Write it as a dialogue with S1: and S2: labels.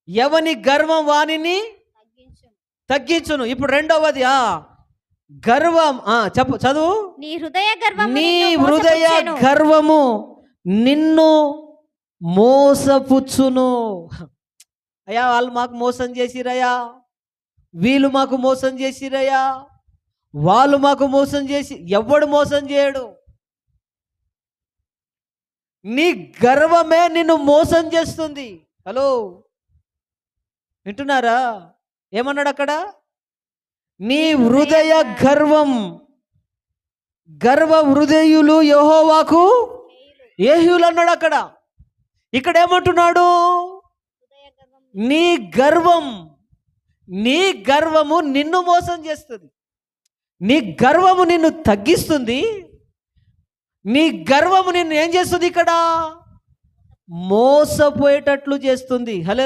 S1: ఎవని గర్వం వానిని తగ్గించును. ఇప్పుడు రెండవది గర్వం. చెప్పు, చదువు.
S2: నీ హృదయ
S1: గర్వము నిన్ను మోసపుచ్చును. అయ్యా, వాళ్ళు మాకు మోసం చేసిరయ్యా, వీళ్ళు మాకు మోసం చేసిరయ్యా, వాళ్ళు మాకు మోసం చేసి. ఎవడు మోసం చేయడు. నీ గర్వమే నిన్ను మోసం చేస్తుంది. హలో, వింటున్నారా? ఏమన్నాడు అక్కడ? నీ హృదయ గర్వం. గర్వ హృదయులు యెహోవాకు ఏహ్యులు అన్నాడు అక్కడ. ఇక్కడ ఏమంటున్నాడు? నీ గర్వము నిన్ను మోసం చేస్తుంది. నీ గర్వము నిన్ను తగ్గిస్తుంది. నీ గర్వము నిన్ను ఏం చేస్తుంది? ఇక్కడ మోసపోయేటట్లు చేస్తుంది. హల్లెలూయా.